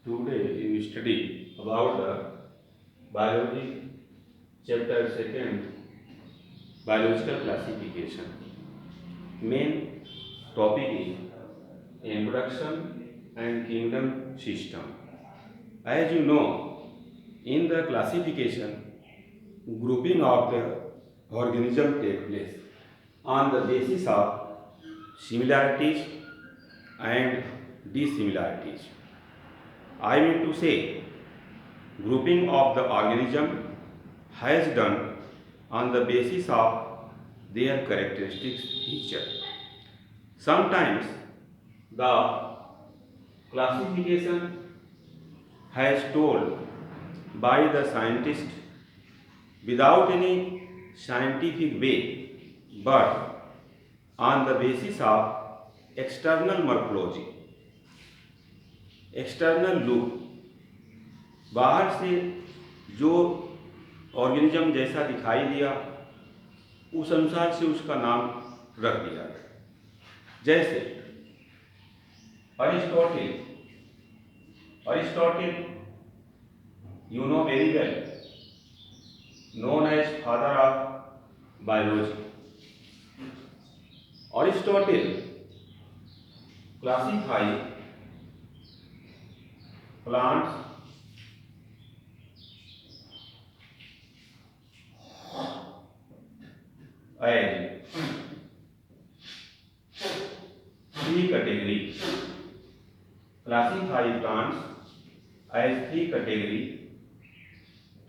Today we study about the biology chapter 2 biological classification. Main topic is introduction and kingdom system. As you know, in the classification, grouping of the organism take place on the basis of similarities and dissimilarities. I mean to say, grouping of the organism has done on the basis of their characteristics feature. Sometimes the classification has told by the scientist without any scientific way, but on the basis of external morphology, external look, बाहर से जो organism जैसा दिखाई दिया उस अनुसार से उसका नाम रख दिया गया। जैसे Aristotle, Aristotle you know very well, known as father of biology. Aristotle classified plants as three categories. Classify plants as three categories: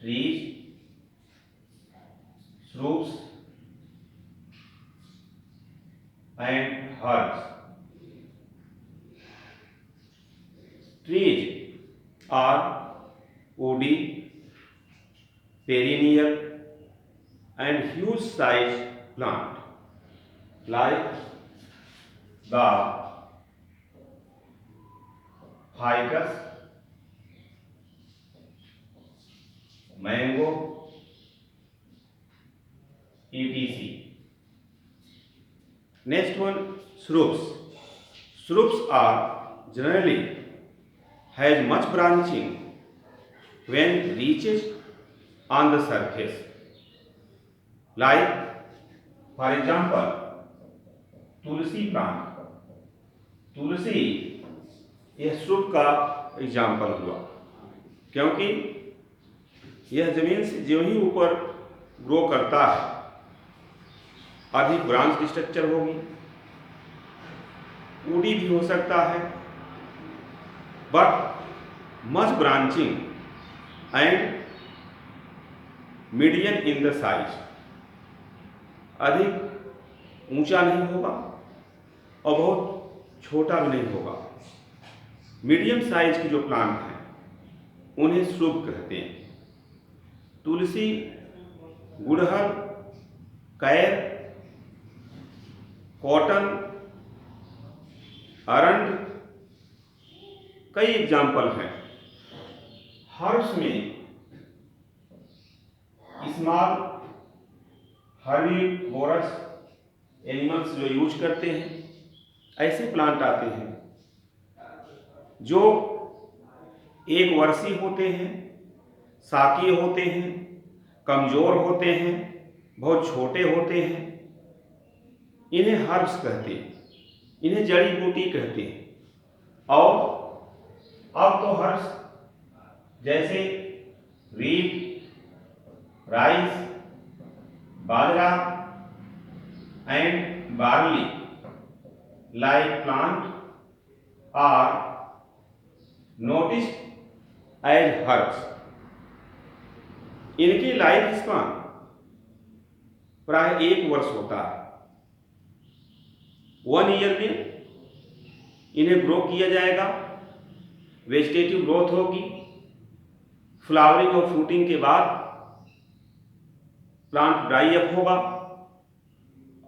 trees, shrubs, and herbs. Trees are woody, perennial, and huge sized plant like the ficus, mango, etc. Next one, shrubs. Shrubs are generally has much branching when reaches on the surface. Like, for example, tulsi plant, तुलसी यह shrub का example हुआ, क्योंकि यह जमीन से जो ही ऊपर ग्रो करता है अधिक ब्रांच की स्ट्रक्चर होगी, वुडी भी हो सकता है, but much branching and medium in the size, अधिक ऊंचा नहीं होगा और बहुत छोटा भी नहीं होगा। मीडियम साइज के जो प्लांट हैं उन्हें श्रुप कहते हैं। तुलसी, गुड़हल, कैर, कॉटन, अरंड कई एग्जाम्पल हैं। हर्ब्स में स्मॉल हर्बीवोरस एनिमल्स जो यूज करते हैं, ऐसे प्लांट आते हैं जो एक वर्षीय होते हैं, शाकीय होते हैं, कमजोर होते हैं, बहुत छोटे होते हैं, इन्हें हर्ब्स कहते हैं, इन्हें जड़ी बूटी कहते हैं। और अब तो हर्ब्स जैसे wheat, rice, bajra and barley like plant are noticed as herbs. इनकी लाइफ स्पान प्राय 1 वर्ष होता है। 1 ईयर में इन्हें ग्रो किया जाएगा, वेजिटेटिव ग्रोथ होगी, फ्लावरिंग और फ्रूटिंग के बाद प्लांट ड्राई अप होगा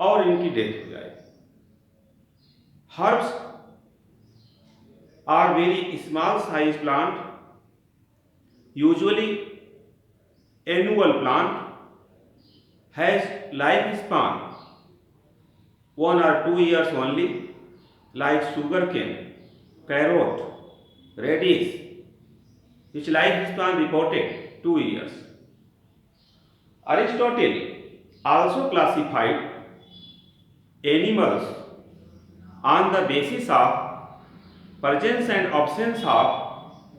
और इनकी डेथ हो जाएगी। Herbs are very small size plant, usually annual plant, has lifespan 1 or 2 years only, like sugarcane, carrot, radish, which lifespan reported 2 years. Aristotle also classified animals on the basis of presence and absence of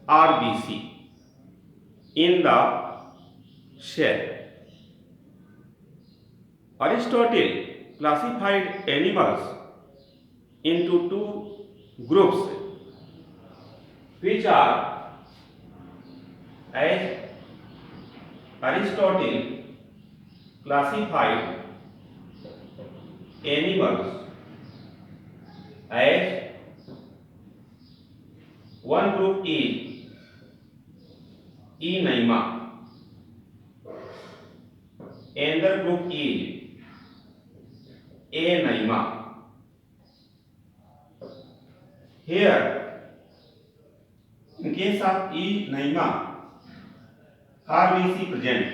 RBC in the cell. Aristotle classified animals into two groups, which are, as Aristotle classified animals as one group is Emaima, another group is Anaima. Here, in case of Anaima, RBC present.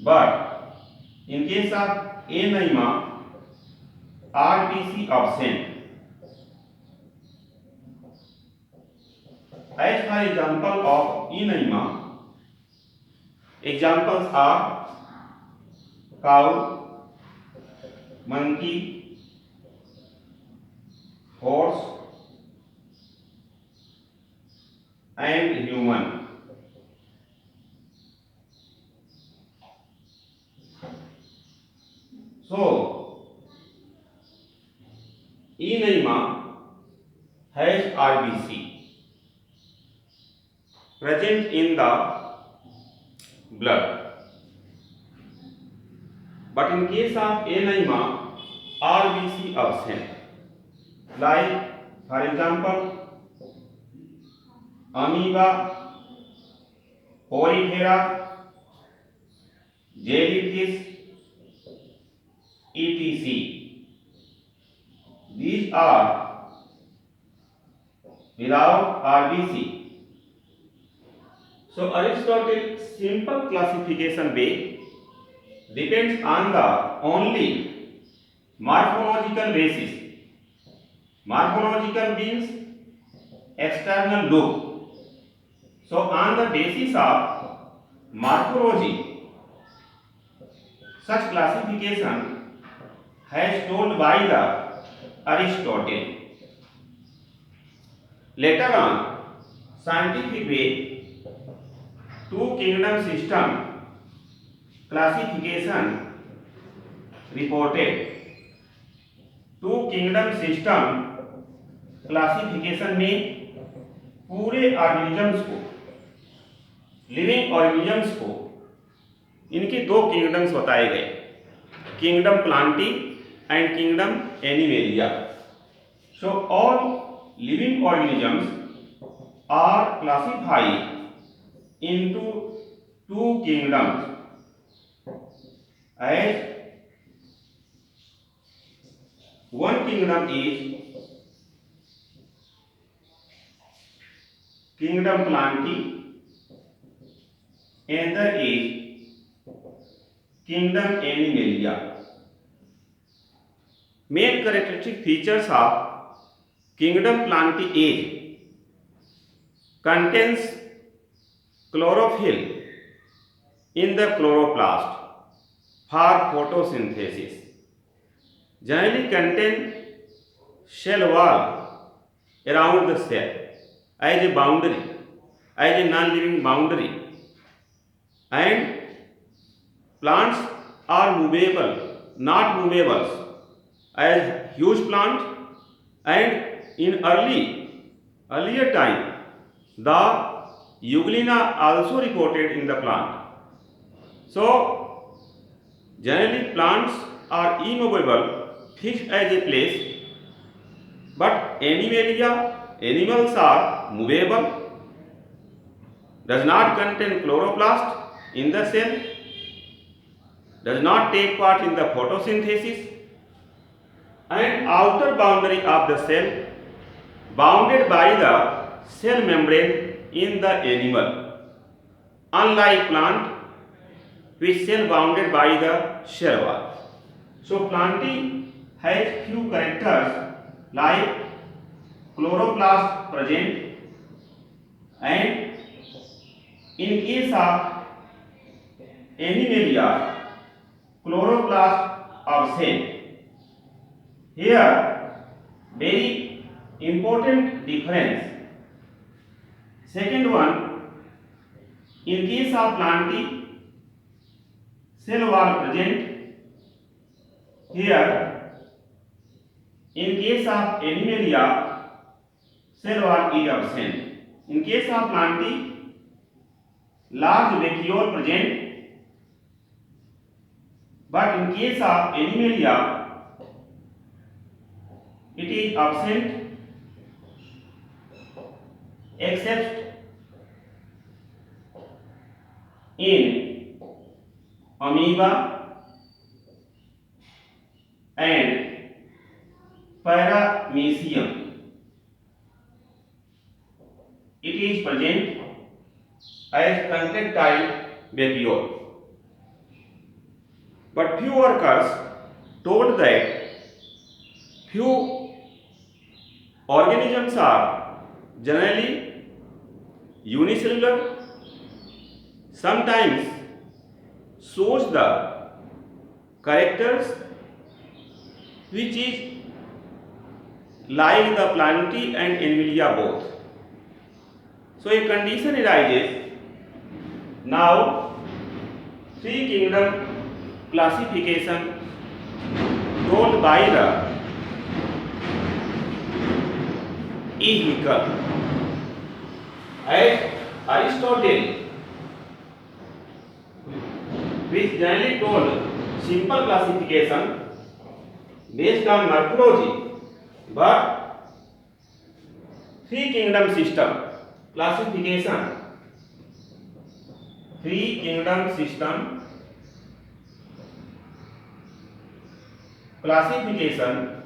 But in case of Anaima, RBC absent. As for example of Anaima, examples are cow, monkey, horse, and human. So, Anaima has RBC present in the blood. But in case of Anaima, RBC absent. Like, for example, amoeba, porifera, jellyfish, etc. These are without RBC. So Aristotle's simple classification way depends on the only morphological basis. Morphological means external look. So on the basis of morphology, such classification has told by the Aristotle. Later on, scientific way, two kingdom system classification reported. Two kingdom system classification में पूरे organisms को, living organisms को, इनके दो kingdoms बताए गए, kingdom Plantae and kingdom Animalia. So all living organisms are classified into two kingdoms as one kingdom is kingdom plantae, another is kingdom animalia. Main characteristic features of kingdom plantae is contains chlorophyll in the chloroplast for photosynthesis. Generally contain cell wall around the cell as a boundary, as a non-living boundary, and plants are movable, not movables, as huge plant, and in earlier time the Euglena also reported in the plant. So generally plants are immovable, fixed as a place, but animalia, animals are movable, does not contain chloroplast in the cell, does not take part in the photosynthesis, and outer boundary of the cell bounded by the cell membrane in the animal, unlike plant which cell bounded by the cell wall. So plantae has few characters like chloroplast present, and in case of Animalia, chloroplast absent. Here, very important difference. Second one, in case of Plantae, cell wall present. Here, in case of Animalia, cell wall is absent. In case of Plantae, large vacuole present, but in case of Animalia, it is absent except in amoeba and paramecium. It is present as contractile vacuole. But few workers told that few organisms are generally unicellular, sometimes shows the characters which is like the Plantae and Animalia both. So a condition arises. Now, three kingdom classification told by the E. Hickel. As Aristotle, which generally told simple classification based on morphology, but three kingdom system classification, three kingdom system classification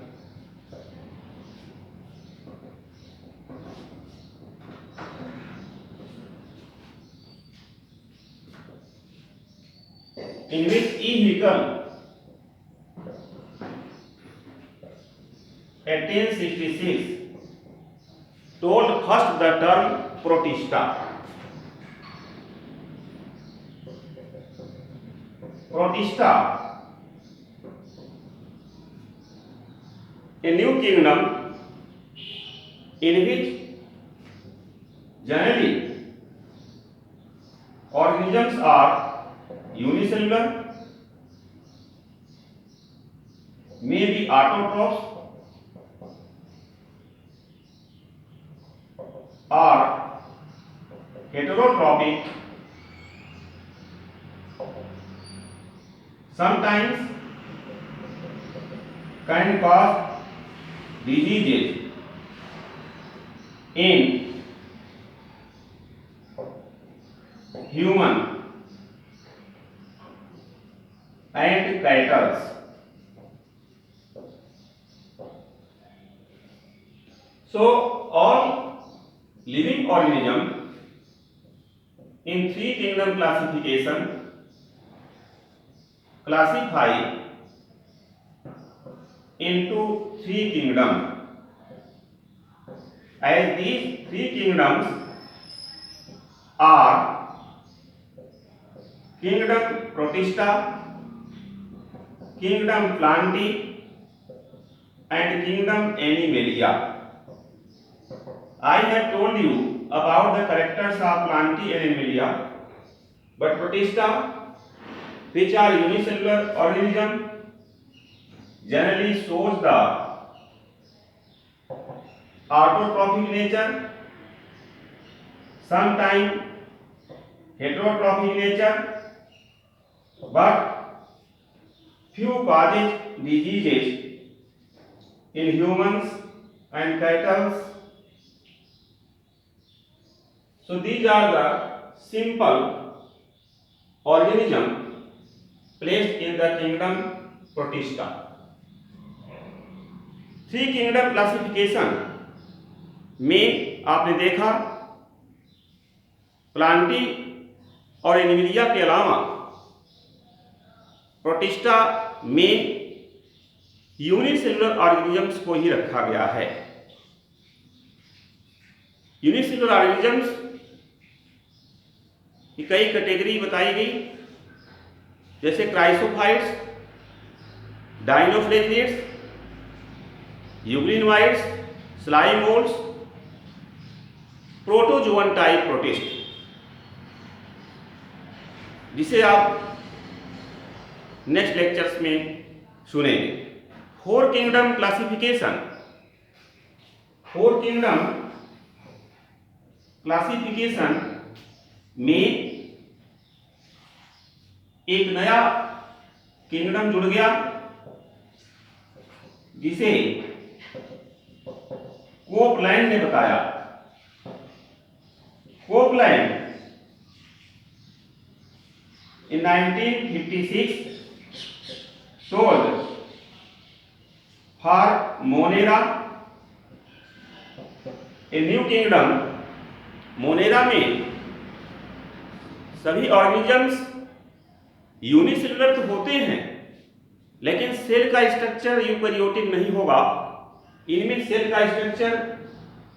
in which E. Hickel 1866 told first the term Protista. Protista, a new kingdom in which generally organisms are unicellular, may be autotrophs or heterotrophic, sometimes can cause diseases in human and cattle. So all living organisms in three kingdom classification classify into three kingdoms, as these three kingdoms are kingdom Protista, kingdom Plantae and kingdom Animalia. I have told you about the characters of Plantae and Animalia, but Protista, which are unicellular organism, generally shows the autotrophic nature, sometimes heterotrophic nature, but few causes diseases in humans and cattle. So these are the simple organism placed in the kingdom Protista. Three kingdom classification में आपने देखा Plantae और Animalia के अलावा protista में unicellular organisms को ही रखा गया है। यूनिसेलुलर ऑर्गेनिजम्स की कई कैटेगरी बताई गई, जैसे chrysophytes, dinoflagellates, euglenoids, slime moulds, protozoan type protist, जिसे आप नेक्स्ट लेक्चर्स में सुनेंगे। Four kingdom classification. Four kingdom classification में एक नया किंगडम जुड़ गया, जिसे कोपलैंड ने बताया। Copeland in 1956 told for Monera a new kingdom। Monera में सभी ऑर्गेनिजम्स यूनिसेलुलर तो होते हैं, लेकिन सेल का स्ट्रक्चर यूकैरियोटिक नहीं होगा। इनमें सेल का स्ट्रक्चर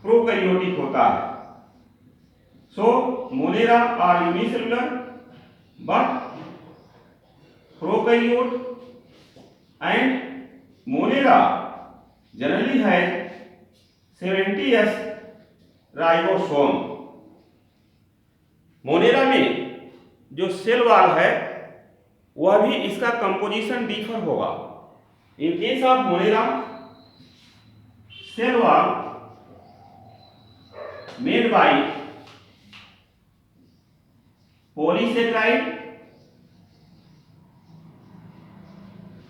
प्रोकैरियोटिक होता है। So Monera are unicellular but prokaryote, and Monera generally has 70s ribosome. Monera में जो सेल वॉल है वह भी इसका कंपोजिशन डिफर होगा। In case of Monera, cell wall made by polysaccharide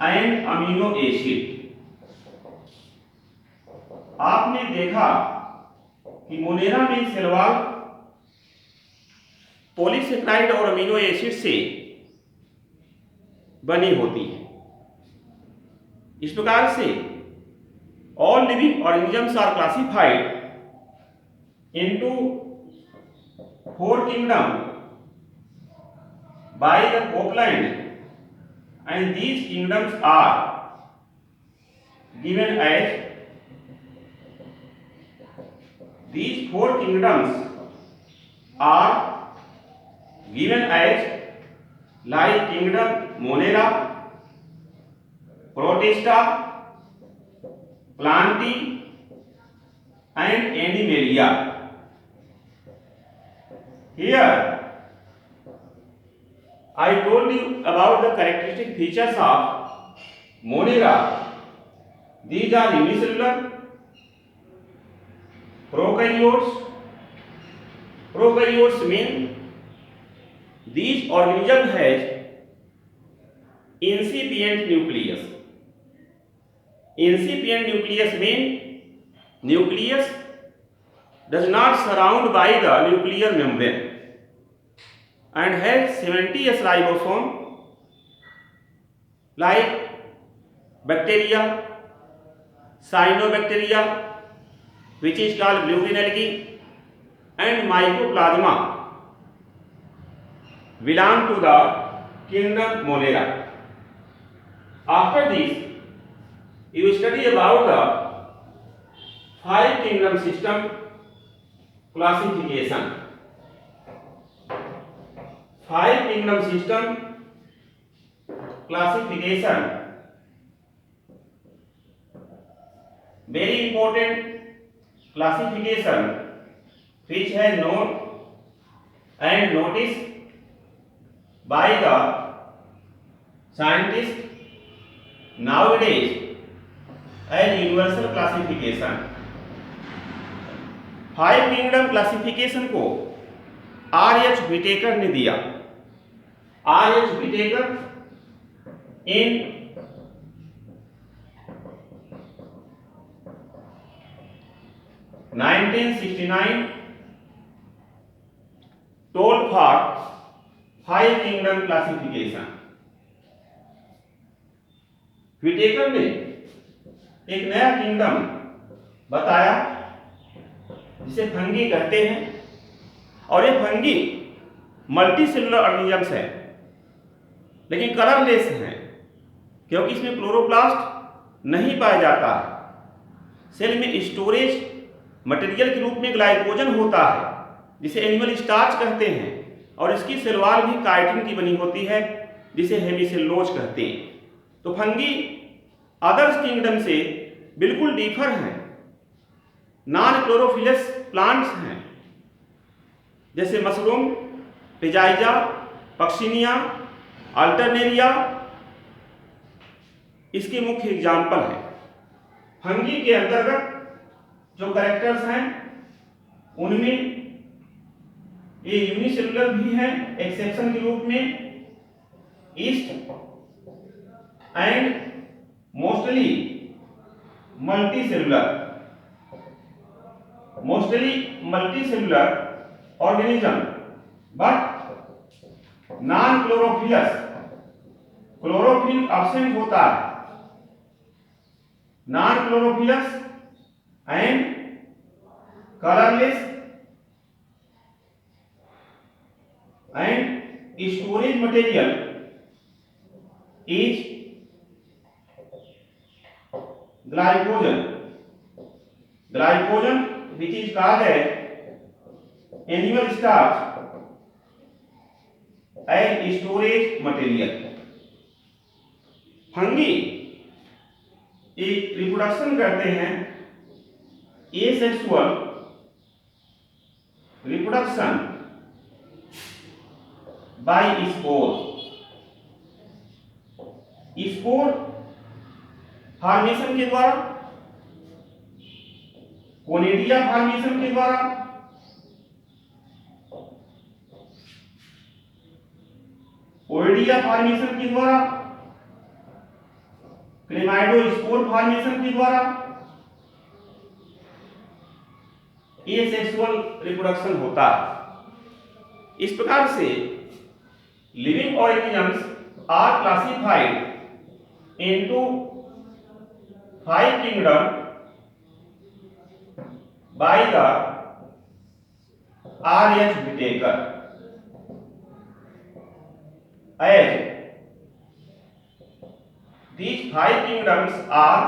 and amino acid. आपने देखा कि मोनेरा में सेल वॉल पॉलीसेक्राइड और अमीनो एसिड से बनी होती है। इस प्रकार से all living organisms are classified into four kingdom by the Copeland, and these kingdoms are given as, these four kingdoms are given as like kingdom Monera, Protista, Plantae and Animalia। Here I told you about the characteristic features of Monera. These are unicellular, prokaryotes. Prokaryotes mean these organisms has incipient nucleus. Incipient nucleus mean nucleus does not surround by the nuclear membrane and has 70s ribosome like bacteria, cyanobacteria which is called blue-green algae, and mycoplasma belong to the kingdom Monera. After this, you study about the five kingdom system classification। five kingdom system classification, very important classification which has known and noticed by the scientists nowadays as universal classification। Five kingdom classification को R.H. Whittaker ने दिया। R.H. Whittaker in 1969 told for five kingdom classification। Whittaker ने एक नया kingdom बताया जिसे fungi कहते हैं, और ये फंगी मल्टी सेलुलर ऑर्गेनिजम्स है, लेकिन कलरलेस हैं क्योंकि इसमें क्लोरोप्लास्ट नहीं पाया जाता। सेल में स्टोरेज मटेरियल के रूप में ग्लाइकोजन होता है जिसे एनिमल स्टार्च कहते हैं, और इसकी सेल वॉल भी काइटिन की बनी होती है जिसे हेमिसेलुलोज कहते हैं। तो फंगी अदर्स किंगडम से बिल्कुल डिफर हैं, नॉन क्लोरोफिलस प्लांट्स हैं, जैसे मशरूम, पिजाइजा, पक्सिनिया, अल्टरनेरिया इसके मुख्य एग्जाम्पल हैं। फंगी के अंतर्गत जो कैरेक्टर्स हैं उनमें ये यूनिसेलुलर भी है एक्सेप्शन के रूप में, east and mostly multicellular organism but non chlorophyllous, chlorophyll absent होता है, non chlorophyllous and colourless and storage material is glycogen which is called as animal starch and storage material। Fungi एक reproduction करते हैं, asexual reproduction by spore, spore formation के द्वारा, conidia formation के द्वारा, oidia formation के द्वारा, क्लेमाइडोस्पोर फॉर्मेशन के द्वारा एसेक्सुअल रिप्रोडक्शन होता है। इस प्रकार से living organisms are classified into 5 kingdoms by the R.H. Whitaker, as these 5 kingdoms are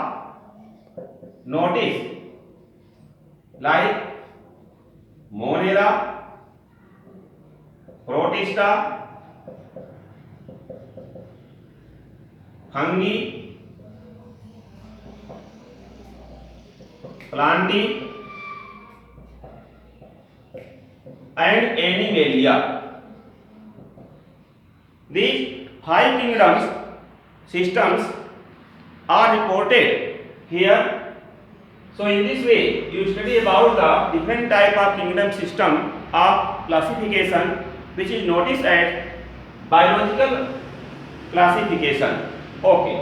noticed like Monera, Protista, fungi, Plantae and animalia. These 5 kingdoms systems are reported here. So in this way you study about the different type of kingdom system of classification which is noticed as biological classification. Okay.